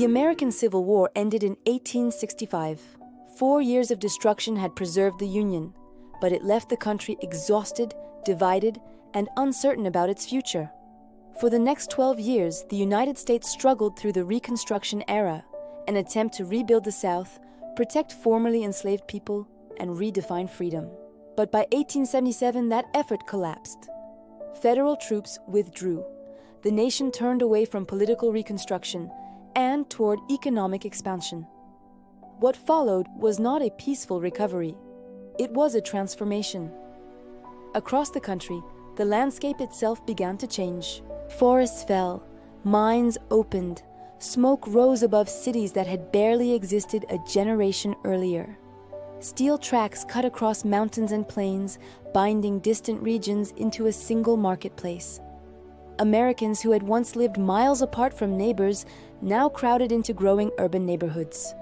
The American Civil War ended in 1865. 4 years of destruction had preserved the Union, but it left the country exhausted, divided, and uncertain about its future. For the next 12 years, the United States struggled through the Reconstruction era, an attempt to rebuild the South, protect formerly enslaved people, and redefine freedom. But by 1877, that effort collapsed. Federal troops withdrew. The nation turned away from political reconstruction and toward economic expansion. What followed was not a peaceful recovery. It was a transformation. Across the country, the landscape itself began to change. Forests fell, mines opened, smoke rose above cities that had barely existed a generation earlier. Steel tracks cut across mountains and plains, binding distant regions into a single marketplace. Americans who had once lived miles apart from neighbors now crowded into growing urban neighborhoods.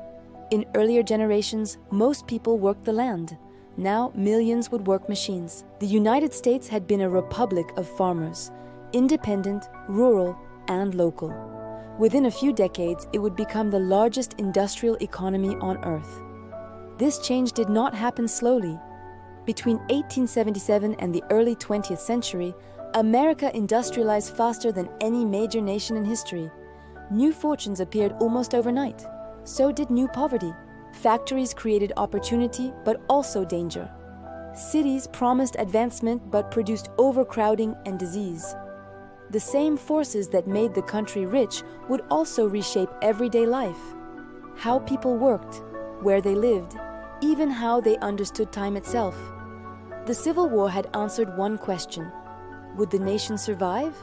In earlier generations, most people worked the land. Now, millions would work machines. The United States had been a republic of farmers, independent, rural, and local. Within a few decades, it would become the largest industrial economy on Earth. This change did not happen slowly. Between 1877 and the early 20th century, America industrialized faster than any major nation in history. New fortunes appeared almost overnight. So did new poverty. Factories created opportunity, but also danger. Cities promised advancement, but produced overcrowding and disease. The same forces that made the country rich would also reshape everyday life. How people worked, where they lived, even how they understood time itself. The Civil War had answered one question: would the nation survive?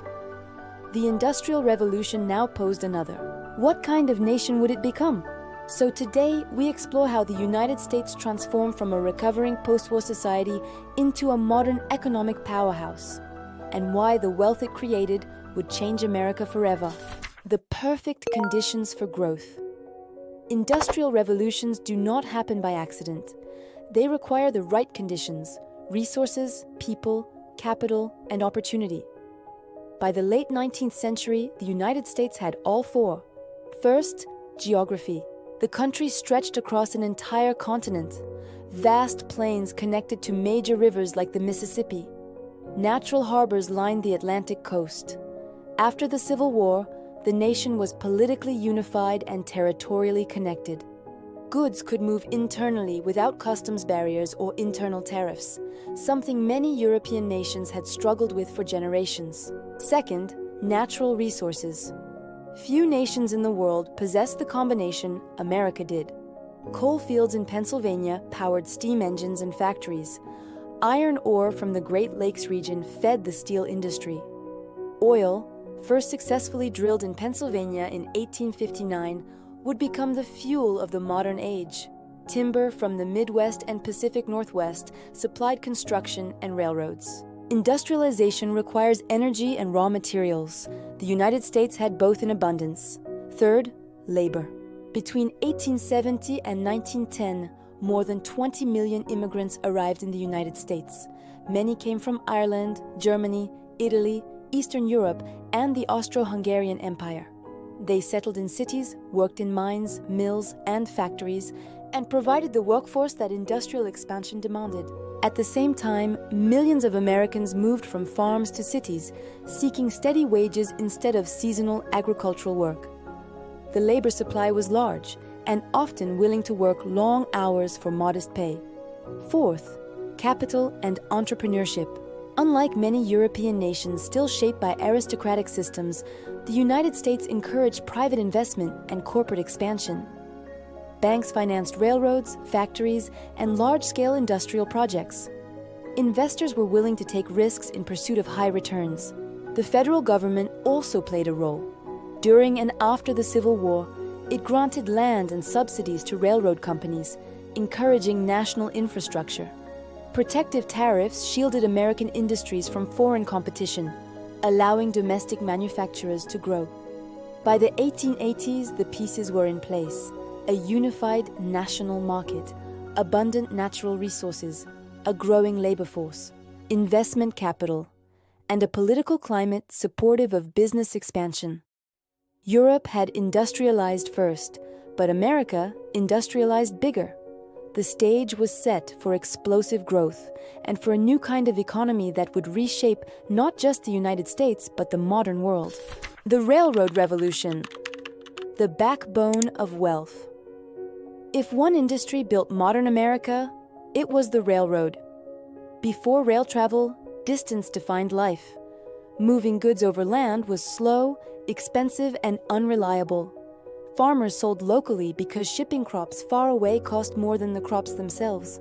The Industrial Revolution now posed another. What kind of nation would it become? So today, we explore how the United States transformed from a recovering post-war society into a modern economic powerhouse, and why the wealth it created would change America forever. The perfect conditions for growth. Industrial revolutions do not happen by accident. They require the right conditions: resources, people, capital, and opportunity. By the late 19th century, the United States had all four. First, geography. The country stretched across an entire continent. Vast plains connected to major rivers like the Mississippi. Natural harbors lined the Atlantic coast. After the Civil War, the nation was politically unified and territorially connected. Goods could move internally without customs barriers or internal tariffs, something many European nations had struggled with for generations. Second, natural resources. Few nations in the world possessed the combination America did. Coal fields in Pennsylvania powered steam engines and factories. Iron ore from the Great Lakes region fed the steel industry. Oil, first successfully drilled in Pennsylvania in 1859, would become the fuel of the modern age. Timber from the Midwest and Pacific Northwest supplied construction and railroads. Industrialization requires energy and raw materials. The United States had both in abundance. Third, labor. Between 1870 and 1910, more than 20 million immigrants arrived in the United States. Many came from Ireland, Germany, Italy, Eastern Europe, and the Austro-Hungarian Empire. They settled in cities, worked in mines, mills, and factories, and provided the workforce that industrial expansion demanded. At the same time, millions of Americans moved from farms to cities, seeking steady wages instead of seasonal agricultural work. The labor supply was large, and often willing to work long hours for modest pay. Fourth, capital and entrepreneurship. Unlike many European nations still shaped by aristocratic systems, the United States encouraged private investment and corporate expansion. Banks financed railroads, factories, and large-scale industrial projects. Investors were willing to take risks in pursuit of high returns. The federal government also played a role. During and after the Civil War, it granted land and subsidies to railroad companies, encouraging national infrastructure. Protective tariffs shielded American industries from foreign competition, allowing domestic manufacturers to grow. By the 1880s, the pieces were in place. A unified national market, abundant natural resources, a growing labor force, investment capital, and a political climate supportive of business expansion. Europe had industrialized first, but America industrialized bigger. The stage was set for explosive growth and for a new kind of economy that would reshape not just the United States, but the modern world. The Railroad Revolution, the backbone of wealth. If one industry built modern America, it was the railroad. Before rail travel, distance defined life. Moving goods over land was slow, expensive, and unreliable. Farmers sold locally because shipping crops far away cost more than the crops themselves.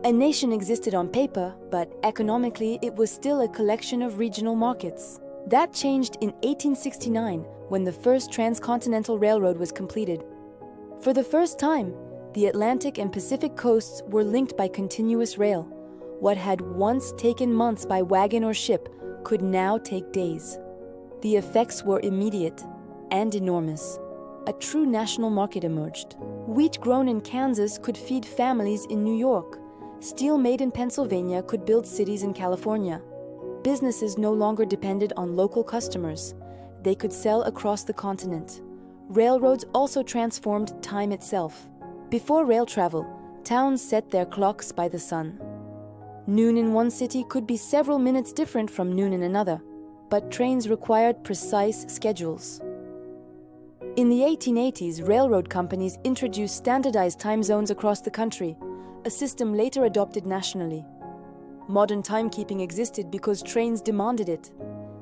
A nation existed on paper, but economically it was still a collection of regional markets. That changed in 1869 when the first transcontinental railroad was completed. For the first time, the Atlantic and Pacific coasts were linked by continuous rail. What had once taken months by wagon or ship could now take days. The effects were immediate and enormous. A true national market emerged. Wheat grown in Kansas could feed families in New York. Steel made in Pennsylvania could build cities in California. Businesses no longer depended on local customers. They could sell across the continent. Railroads also transformed time itself. Before rail travel, towns set their clocks by the sun. Noon in one city could be several minutes different from noon in another, but trains required precise schedules. In the 1880s, railroad companies introduced standardized time zones across the country, a system later adopted nationally. Modern timekeeping existed because trains demanded it.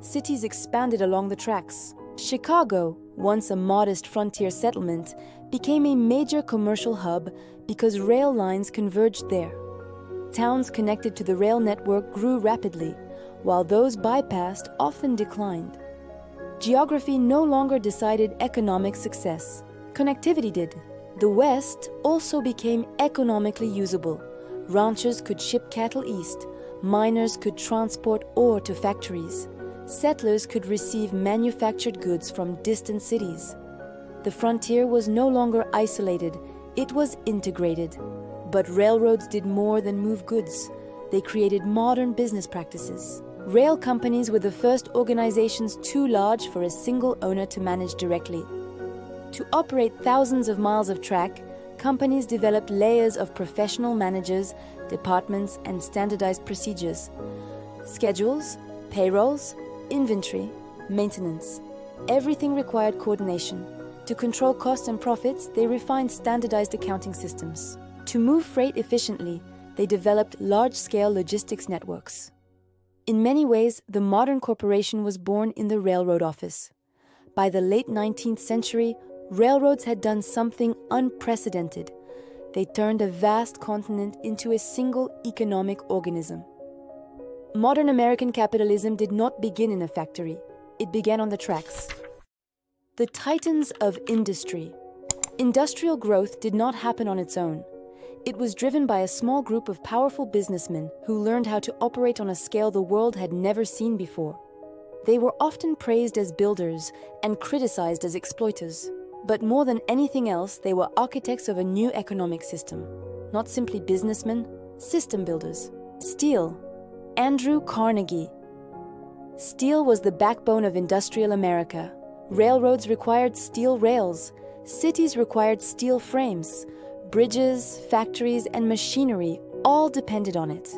Cities expanded along the tracks. Chicago, once a modest frontier settlement, became a major commercial hub because rail lines converged there. Towns connected to the rail network grew rapidly, while those bypassed often declined. Geography no longer decided economic success. Connectivity did. The West also became economically usable. Ranchers could ship cattle east. Miners could transport ore to factories. Settlers could receive manufactured goods from distant cities. The frontier was no longer isolated, it was integrated. But railroads did more than move goods. They created modern business practices. Rail companies were the first organizations too large for a single owner to manage directly. To operate thousands of miles of track, companies developed layers of professional managers, departments, and standardized procedures. Schedules, payrolls, inventory, maintenance. Everything required coordination. To control costs and profits, they refined standardized accounting systems. To move freight efficiently, they developed large-scale logistics networks. In many ways, the modern corporation was born in the railroad office. By the late 19th century, railroads had done something unprecedented. They turned a vast continent into a single economic organism. Modern American capitalism did not begin in a factory. It began on the tracks. The titans of industry. Industrial growth did not happen on its own. It was driven by a small group of powerful businessmen who learned how to operate on a scale the world had never seen before. They were often praised as builders and criticized as exploiters. But more than anything else, they were architects of a new economic system. Not simply businessmen, system builders. Steel. Andrew Carnegie. Steel was the backbone of industrial America. Railroads required steel rails. Cities required steel frames. Bridges, factories, and machinery all depended on it.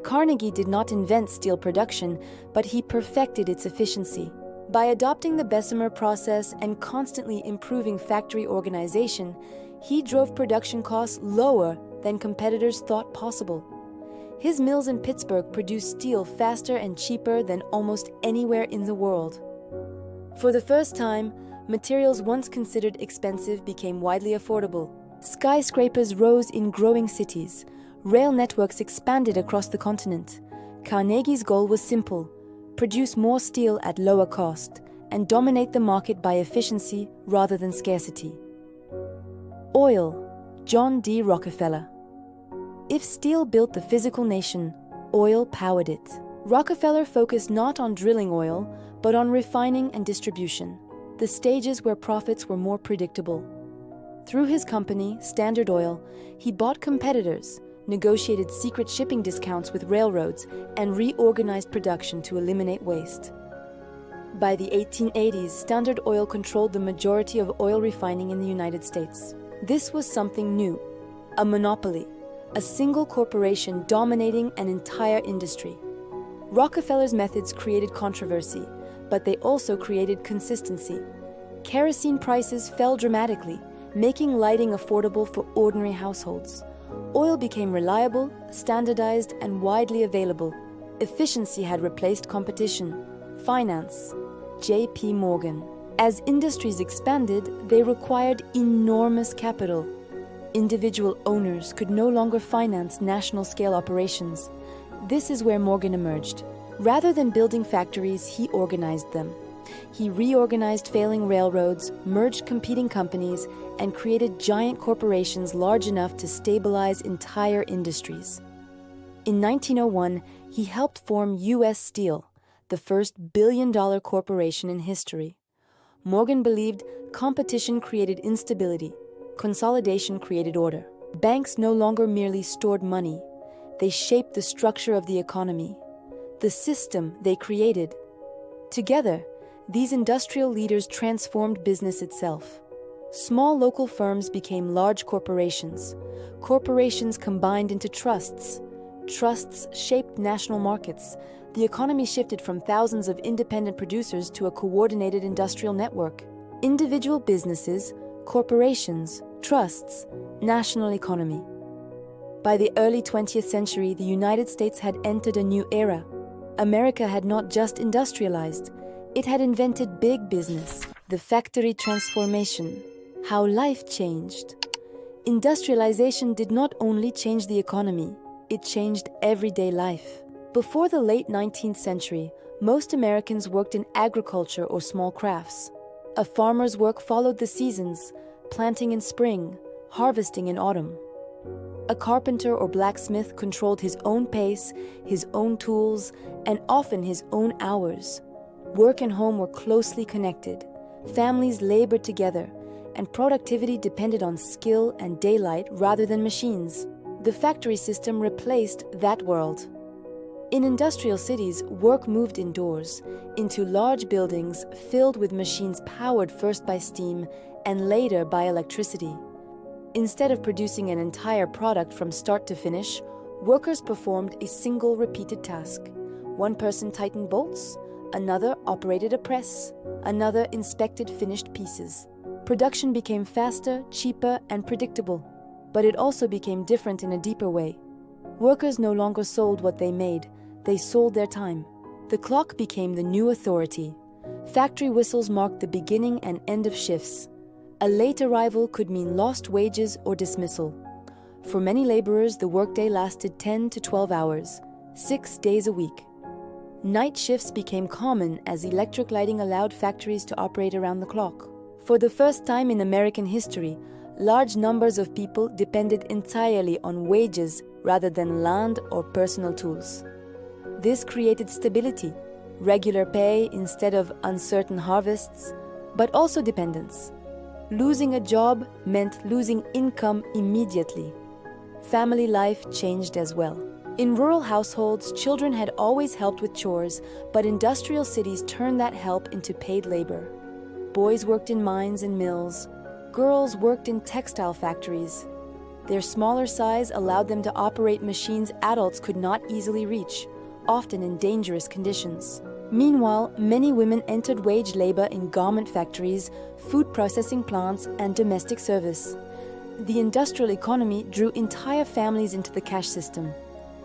Carnegie did not invent steel production, but he perfected its efficiency. By adopting the Bessemer process and constantly improving factory organization, he drove production costs lower than competitors thought possible. His mills in Pittsburgh produced steel faster and cheaper than almost anywhere in the world. For the first time, materials once considered expensive became widely affordable. Skyscrapers rose in growing cities. Rail networks expanded across the continent. Carnegie's goal was simple: produce more steel at lower cost and dominate the market by efficiency rather than scarcity. Oil. John D. Rockefeller. If steel built the physical nation, oil powered it. Rockefeller focused not on drilling oil, but on refining and distribution, the stages where profits were more predictable. Through his company, Standard Oil, he bought competitors, negotiated secret shipping discounts with railroads, and reorganized production to eliminate waste. By the 1880s, Standard Oil controlled the majority of oil refining in the United States. This was something new, a monopoly, a single corporation dominating an entire industry. Rockefeller's methods created controversy, but they also created consistency. Kerosene prices fell dramatically, making lighting affordable for ordinary households. Oil became reliable, standardized, and widely available. Efficiency had replaced competition. Finance. J.P. Morgan. As industries expanded, they required enormous capital. Individual owners could no longer finance national-scale operations. This is where Morgan emerged. Rather than building factories, he organized them. He reorganized failing railroads, merged competing companies, and created giant corporations large enough to stabilize entire industries. In 1901, he helped form U.S. Steel, the first billion-dollar corporation in history. Morgan believed competition created instability, consolidation created order. Banks no longer merely stored money, they shaped the structure of the economy, the system they created. Together, these industrial leaders transformed business itself. Small local firms became large corporations. Corporations combined into trusts. Trusts shaped national markets. The economy shifted from thousands of independent producers to a coordinated industrial network. Individual businesses, corporations, trusts, national economy. By the early 20th century, the United States had entered a new era. America had not just industrialized, it had invented big business, the factory transformation, how life changed. Industrialization did not only change the economy, it changed everyday life. Before the late 19th century, most Americans worked in agriculture or small crafts. A farmer's work followed the seasons, planting in spring, harvesting in autumn. A carpenter or blacksmith controlled his own pace, his own tools, and often his own hours. Work and home were closely connected. Families labored together, and productivity depended on skill and daylight rather than machines. The factory system replaced that world. In industrial cities, work moved indoors, into large buildings filled with machines powered first by steam and later by electricity. Instead of producing an entire product from start to finish, workers performed a single repeated task. One person tightened bolts, another operated a press, another inspected finished pieces. Production became faster, cheaper, and predictable, but it also became different in a deeper way. Workers no longer sold what they made, they sold their time. The clock became the new authority. Factory whistles marked the beginning and end of shifts. A late arrival could mean lost wages or dismissal. For many laborers, the workday lasted 10 to 12 hours, 6 days a week. Night shifts became common as electric lighting allowed factories to operate around the clock. For the first time in American history, large numbers of people depended entirely on wages rather than land or personal tools. This created stability, regular pay instead of uncertain harvests, but also dependence. Losing a job meant losing income immediately. Family life changed as well. In rural households, children had always helped with chores, but industrial cities turned that help into paid labor. Boys worked in mines and mills. Girls worked in textile factories. Their smaller size allowed them to operate machines adults could not easily reach, often in dangerous conditions. Meanwhile, many women entered wage labor in garment factories, food processing plants, and domestic service. The industrial economy drew entire families into the cash system.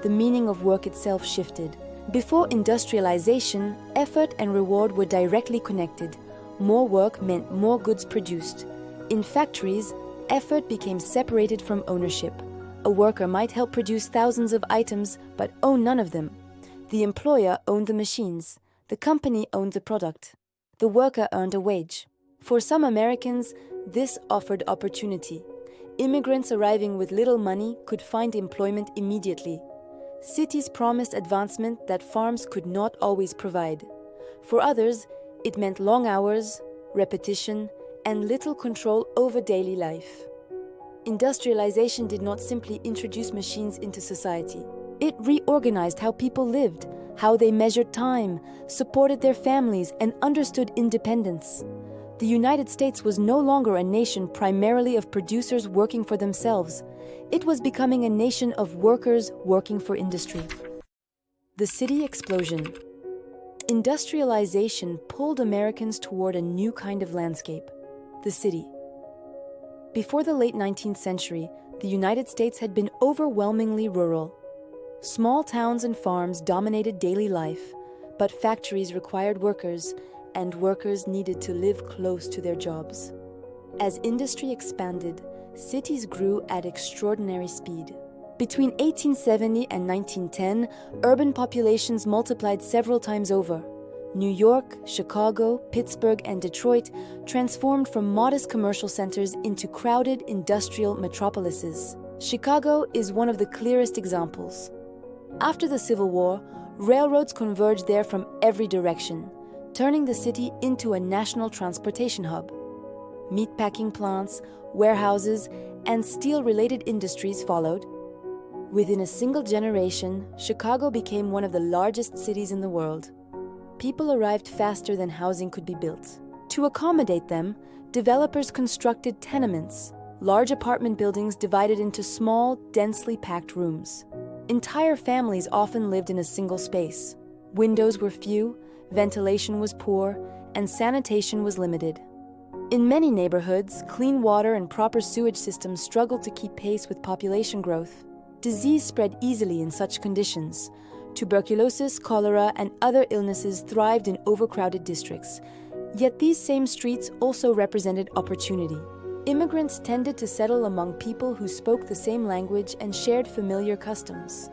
The meaning of work itself shifted. Before industrialization, effort and reward were directly connected. More work meant more goods produced. In factories, effort became separated from ownership. A worker might help produce thousands of items, but own none of them. The employer owned the machines. The company owned the product. The worker earned a wage. For some Americans, this offered opportunity. Immigrants arriving with little money could find employment immediately. Cities promised advancement that farms could not always provide. For others, it meant long hours, repetition, and little control over daily life. Industrialization did not simply introduce machines into society. It reorganized how people lived, how they measured time, supported their families, and understood independence. The United States was no longer a nation primarily of producers working for themselves. It was becoming a nation of workers working for industry. The city explosion. Industrialization pulled Americans toward a new kind of landscape, the city. Before the late 19th century, the United States had been overwhelmingly rural. Small towns and farms dominated daily life, but factories required workers, and workers needed to live close to their jobs. As industry expanded, cities grew at extraordinary speed. Between 1870 and 1910, urban populations multiplied several times over. New York, Chicago, Pittsburgh, and Detroit transformed from modest commercial centers into crowded industrial metropolises. Chicago is one of the clearest examples. After the Civil War, railroads converged there from every direction, turning the city into a national transportation hub. Meatpacking plants, warehouses, and steel-related industries followed. Within a single generation, Chicago became one of the largest cities in the world. People arrived faster than housing could be built. To accommodate them, developers constructed tenements, large apartment buildings divided into small, densely packed rooms. Entire families often lived in a single space. Windows were few, ventilation was poor, and sanitation was limited. In many neighborhoods, clean water and proper sewage systems struggled to keep pace with population growth. Disease spread easily in such conditions. Tuberculosis, cholera, and other illnesses thrived in overcrowded districts. Yet these same streets also represented opportunity. Immigrants tended to settle among people who spoke the same language and shared familiar customs.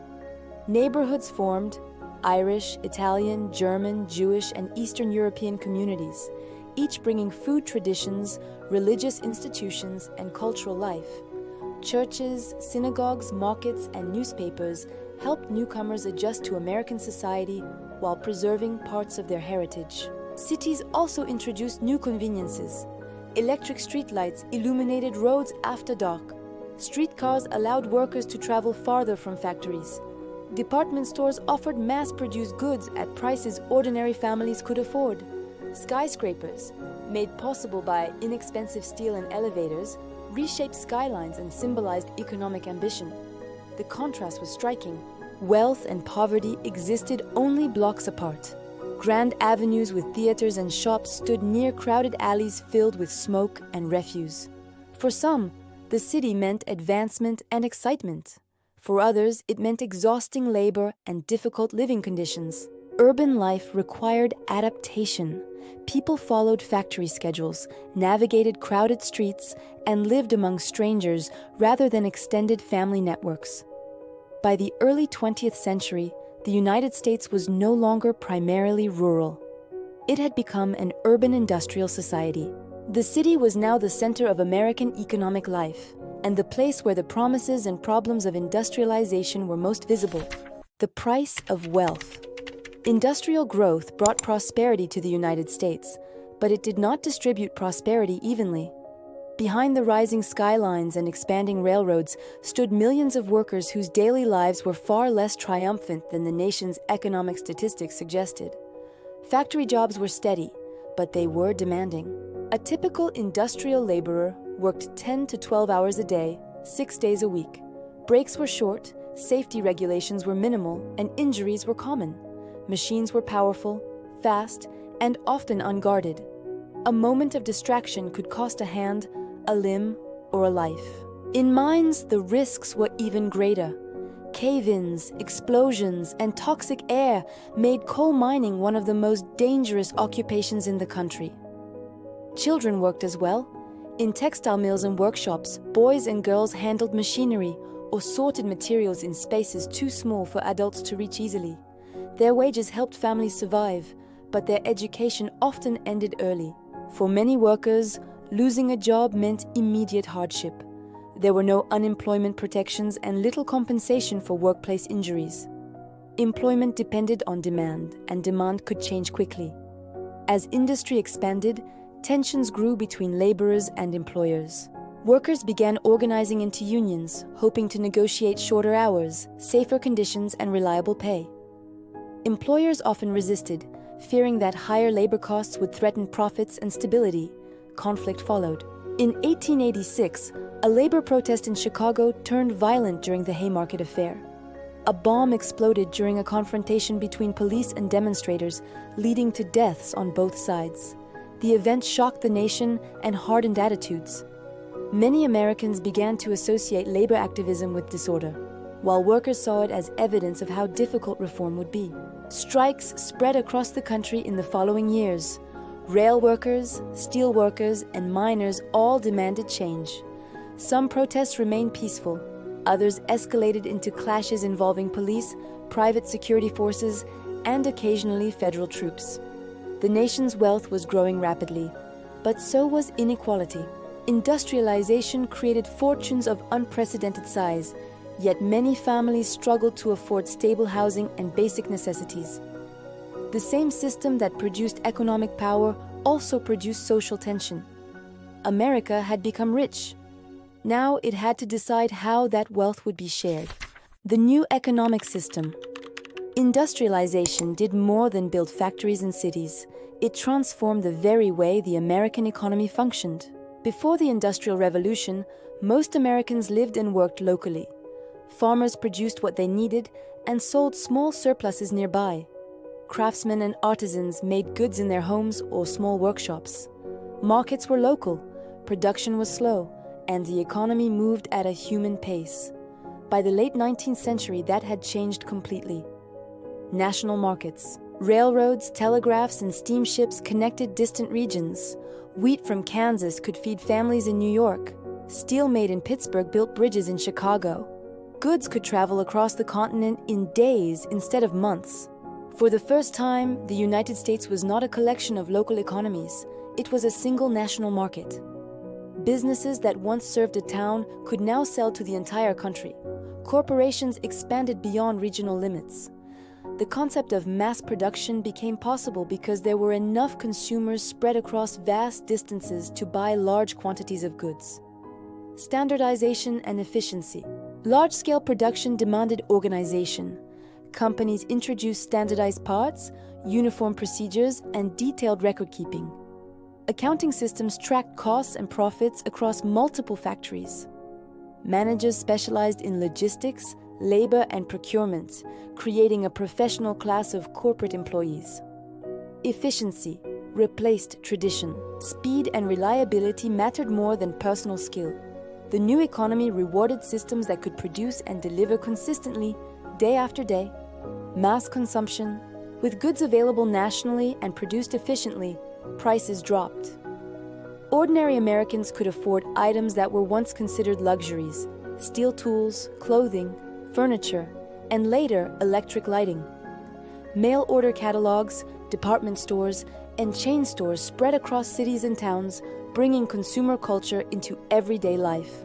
Neighborhoods formed: Irish, Italian, German, Jewish, and Eastern European communities, each bringing food traditions, religious institutions, and cultural life. Churches, synagogues, markets, and newspapers helped newcomers adjust to American society while preserving parts of their heritage. Cities also introduced new conveniences. Electric streetlights illuminated roads after dark. Streetcars allowed workers to travel farther from factories. Department stores offered mass-produced goods at prices ordinary families could afford. Skyscrapers, made possible by inexpensive steel and elevators, reshaped skylines and symbolized economic ambition. The contrast was striking. Wealth and poverty existed only blocks apart. Grand avenues with theaters and shops stood near crowded alleys filled with smoke and refuse. For some, the city meant advancement and excitement. For others, it meant exhausting labor and difficult living conditions. Urban life required adaptation. People followed factory schedules, navigated crowded streets, and lived among strangers rather than extended family networks. By the early 20th century, the United States was no longer primarily rural. It had become an urban industrial society. The city was now the center of American economic life, and the place where the promises and problems of industrialization were most visible. The price of wealth. Industrial growth brought prosperity to the United States, but it did not distribute prosperity evenly. Behind the rising skylines and expanding railroads stood millions of workers whose daily lives were far less triumphant than the nation's economic statistics suggested. Factory jobs were steady, but they were demanding. A typical industrial laborer worked 10 to 12 hours a day, 6 days a week. Breaks were short, safety regulations were minimal, and injuries were common. Machines were powerful, fast, and often unguarded. A moment of distraction could cost a hand, a limb, or a life. In mines, the risks were even greater. Cave-ins, explosions, and toxic air made coal mining one of the most dangerous occupations in the country. Children worked as well. In textile mills and workshops, boys and girls handled machinery or sorted materials in spaces too small for adults to reach easily. Their wages helped families survive, but their education often ended early. For many workers, losing a job meant immediate hardship. There were no unemployment protections and little compensation for workplace injuries. Employment depended on demand, and demand could change quickly. As industry expanded, tensions grew between laborers and employers. Workers began organizing into unions, hoping to negotiate shorter hours, safer conditions, and reliable pay. Employers often resisted, fearing that higher labor costs would threaten profits and stability. Conflict followed. In 1886, a labor protest in Chicago turned violent during the Haymarket Affair. A bomb exploded during a confrontation between police and demonstrators, leading to deaths on both sides. The event shocked the nation and hardened attitudes. Many Americans began to associate labor activism with disorder, while workers saw it as evidence of how difficult reform would be. Strikes spread across the country in the following years. Rail workers, steel workers, and miners all demanded change. Some protests remained peaceful. Others escalated into clashes involving police, private security forces, and occasionally federal troops. The nation's wealth was growing rapidly, but so was inequality. Industrialization created fortunes of unprecedented size, yet many families struggled to afford stable housing and basic necessities. The same system that produced economic power also produced social tension. America had become rich. Now it had to decide how that wealth would be shared. The new economic system. Industrialization did more than build factories and cities. It transformed the very way the American economy functioned. Before the Industrial Revolution, most Americans lived and worked locally. Farmers produced what they needed and sold small surpluses nearby. Craftsmen and artisans made goods in their homes or small workshops. Markets were local, production was slow, and the economy moved at a human pace. By the late 19th century, that had changed completely. National markets. Railroads, telegraphs, and steamships connected distant regions. Wheat from Kansas could feed families in New York. Steel made in Pittsburgh built bridges in Chicago. Goods could travel across the continent in days instead of months. For the first time, the United States was not a collection of local economies. It was a single national market. Businesses that once served a town could now sell to the entire country. Corporations expanded beyond regional limits. The concept of mass production became possible because there were enough consumers spread across vast distances to buy large quantities of goods. Standardization and efficiency. Large-scale production demanded organization. Companies introduced standardized parts, uniform procedures, and detailed record-keeping. Accounting systems tracked costs and profits across multiple factories. Managers specialized in logistics, labor, and procurement, creating a professional class of corporate employees. Efficiency replaced tradition. Speed and reliability mattered more than personal skill. The new economy rewarded systems that could produce and deliver consistently, day after day. Mass consumption. With goods available nationally and produced efficiently, prices dropped. Ordinary Americans could afford items that were once considered luxuries: steel tools, clothing, furniture, and later electric lighting. Mail order catalogs, department stores, and chain stores spread across cities and towns, bringing consumer culture into everyday life.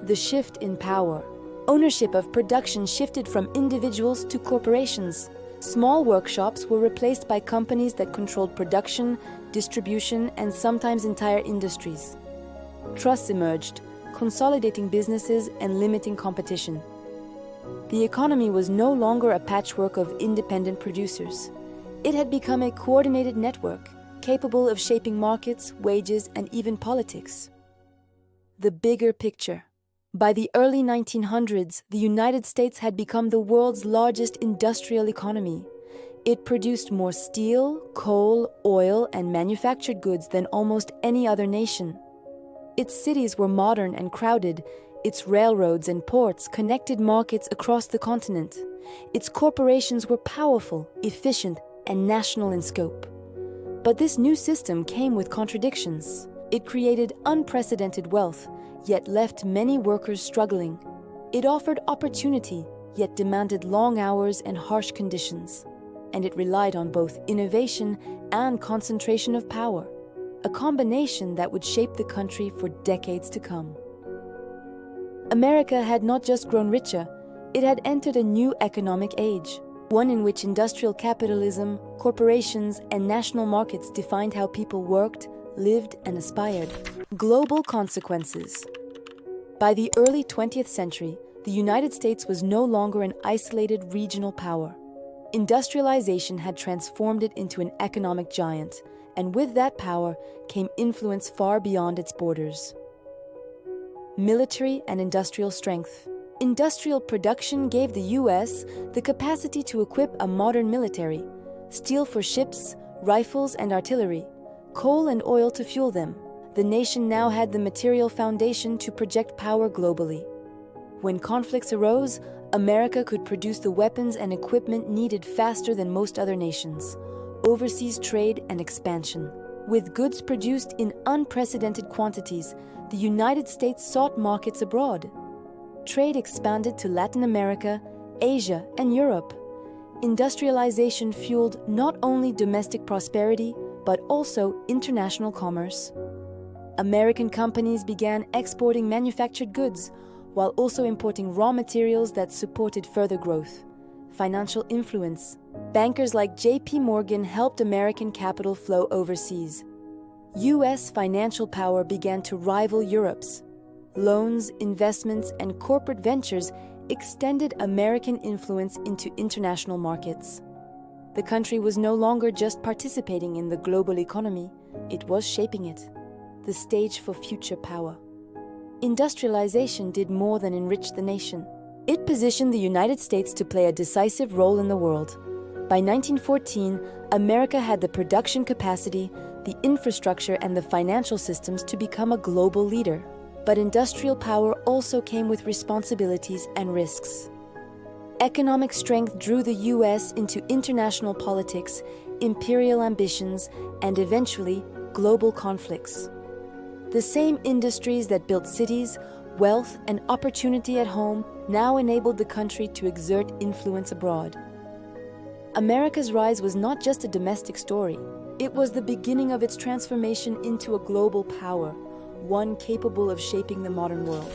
The shift in power. Ownership of production shifted from individuals to corporations. Small workshops were replaced by companies that controlled production, distribution, and sometimes entire industries. Trusts emerged, consolidating businesses and limiting competition. The economy was no longer a patchwork of independent producers. It had become a coordinated network, capable of shaping markets, wages, and even politics. The bigger picture. By the early 1900s, the United States had become the world's largest industrial economy. It produced more steel, coal, oil, and manufactured goods than almost any other nation. Its cities were modern and crowded. Its railroads and ports connected markets across the continent. Its corporations were powerful, efficient, and national in scope. But this new system came with contradictions. It created unprecedented wealth, yet left many workers struggling. It offered opportunity, yet demanded long hours and harsh conditions. And it relied on both innovation and concentration of power, a combination that would shape the country for decades to come. America had not just grown richer, it had entered a new economic age, one in which industrial capitalism, corporations, and national markets defined how people worked, lived, and aspired. Global consequences. By the early 20th century, the United States was no longer an isolated regional power. Industrialization had transformed it into an economic giant, and with that power came influence far beyond its borders. Military and industrial strength. Industrial production gave the US the capacity to equip a modern military, steel for ships, rifles and artillery, coal and oil to fuel them. The nation now had the material foundation to project power globally. When conflicts arose, America could produce the weapons and equipment needed faster than most other nations. Overseas trade and expansion. With goods produced in unprecedented quantities, the United States sought markets abroad. Trade expanded to Latin America, Asia, and Europe. Industrialization fueled not only domestic prosperity, but also international commerce. American companies began exporting manufactured goods, while also importing raw materials that supported further growth. Financial influence. Bankers like J.P. Morgan helped American capital flow overseas. U.S. financial power began to rival Europe's. Loans, investments, and corporate ventures extended American influence into international markets. The country was no longer just participating in the global economy, it was shaping it. The stage for future power. Industrialization did more than enrich the nation. It positioned the United States to play a decisive role in the world. By 1914, America had the production capacity, the infrastructure, and the financial systems to become a global leader. But industrial power also came with responsibilities and risks. Economic strength drew the US into international politics, imperial ambitions, and eventually global conflicts. The same industries that built cities, wealth, and opportunity at home now enabled the country to exert influence abroad. America's rise was not just a domestic story. It was the beginning of its transformation into a global power, one capable of shaping the modern world.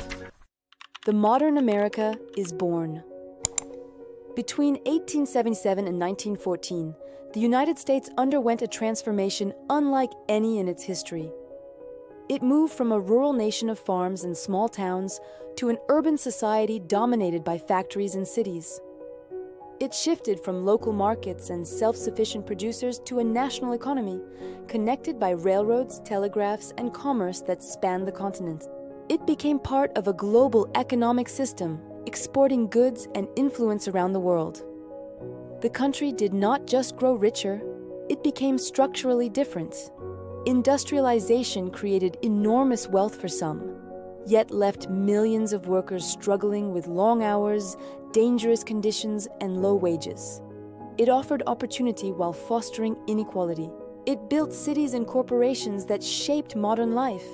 The modern America is born. Between 1877 and 1914, the United States underwent a transformation unlike any in its history. It moved from a rural nation of farms and small towns to an urban society dominated by factories and cities. It shifted from local markets and self-sufficient producers to a national economy, connected by railroads, telegraphs, and commerce that spanned the continent. It became part of a global economic system, exporting goods and influence around the world. The country did not just grow richer, it became structurally different. Industrialization created enormous wealth for some, yet left millions of workers struggling with long hours, dangerous conditions, and low wages. It offered opportunity while fostering inequality. It built cities and corporations that shaped modern life,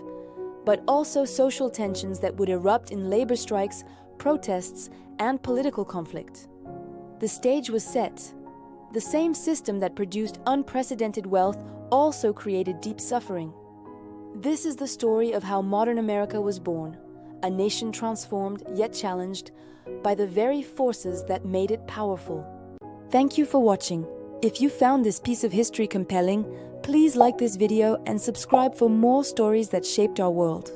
but also social tensions that would erupt in labor strikes, protests, and political conflict. The stage was set. The same system that produced unprecedented wealth also created deep suffering. This is the story of how modern America was born, a nation transformed yet challenged by the very forces that made it powerful. Thank you for watching. If you found this piece of history compelling, please like this video and subscribe for more stories that shaped our world.